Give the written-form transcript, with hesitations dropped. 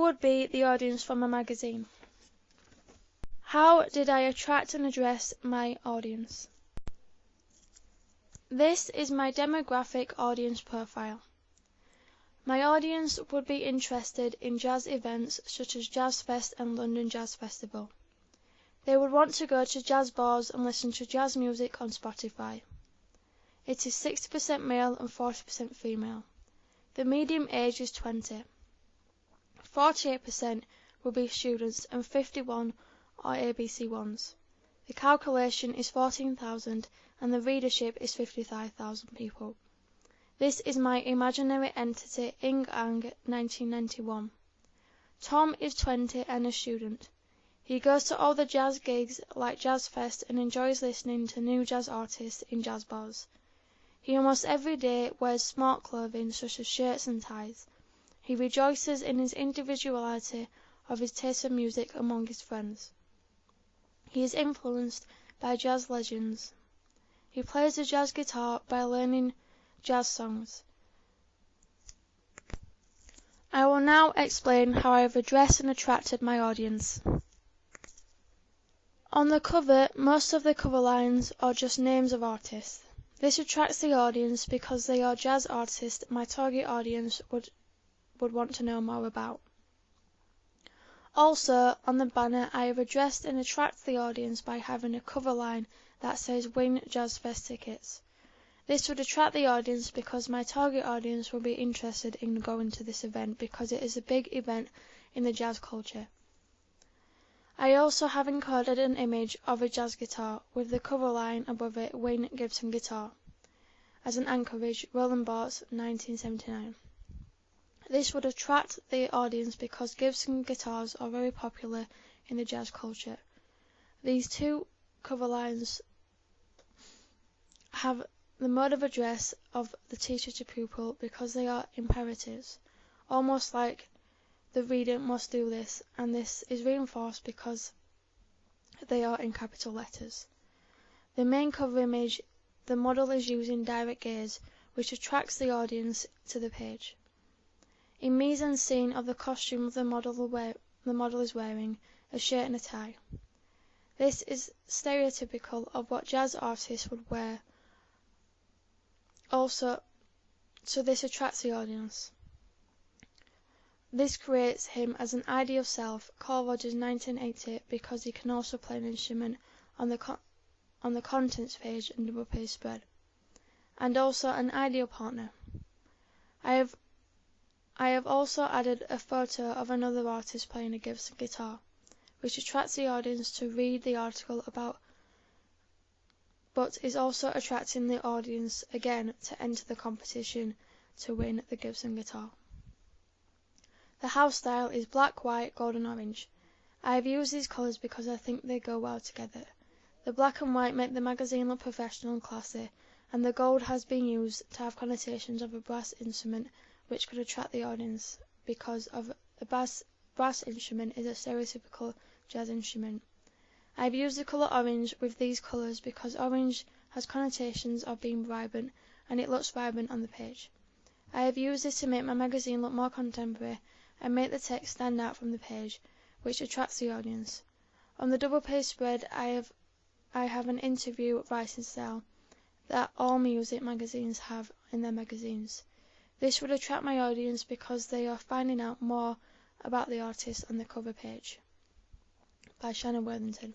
would be the audience for my magazine? How did I attract and address my audience? This is my demographic audience profile. My audience would be interested in jazz events such as Jazz Fest and London Jazz Festival. They would want to go to jazz bars and listen to jazz music on Spotify. It is 60% male and 40% female. The median age is 20. 48% will be students and 51 are ABC1s. The calculation is 14,000 and the readership is 55,000 people. This is my imaginary entity Ing Ang 1991. Tom is 20 and a student. He goes to all the jazz gigs like Jazz Fest and enjoys listening to new jazz artists in jazz bars. He almost every day wears smart clothing such as shirts and ties. He rejoices in his individuality of his taste of music among his friends. He is influenced by jazz legends. He plays the jazz guitar by learning jazz songs. I will now explain how I have addressed and attracted my audience. On the cover, most of the cover lines are just names of artists. This attracts the audience because they are jazz artists my target audience would want to know more about. Also, on the banner, I have addressed and attracted the audience by having a cover line that says "Win Jazz Fest Tickets." This would attract the audience because my target audience will be interested in going to this event because it is a big event in the jazz culture. I also have encoded an image of a jazz guitar with the cover line above it "Win Gibson Guitar" as an anchorage, Roland Barthes, 1979. This would attract the audience because Gibson guitars are very popular in the jazz culture. These two cover lines have the mode of address of the teacher to pupil because they are imperatives, almost like the reader must do this, and this is reinforced because they are in capital letters. The main cover image, the model is using direct gaze, which attracts the audience to the page. In mise-en-scene of the costume the model is wearing a shirt and a tie. This is stereotypical of what jazz artists would wear. Also, so this attracts the audience. This creates him as an ideal self, Carl Rogers 1980, because he can also play an instrument on the contents page and double page spread, and also an ideal partner. I have also added a photo of another artist playing a Gibson guitar, which attracts the audience to read the article about, but is also attracting the audience again to enter the competition to win the Gibson guitar. The house style is black, white, gold and orange. I have used these colours because I think they go well together. The black and white make the magazine look professional and classy, and the gold has been used to have connotations of a brass instrument which could attract the audience because of a brass instrument is a stereotypical jazz instrument. I have used the colour orange with these colours because orange has connotations of being vibrant and it looks vibrant on the page. I have used this to make my magazine look more contemporary and make the text stand out from the page, which attracts the audience. On the double page spread I have an interview writing style that all music magazines have in their magazines. This would attract my audience because they are finding out more about the artist on the cover page. By Shannon Worthington.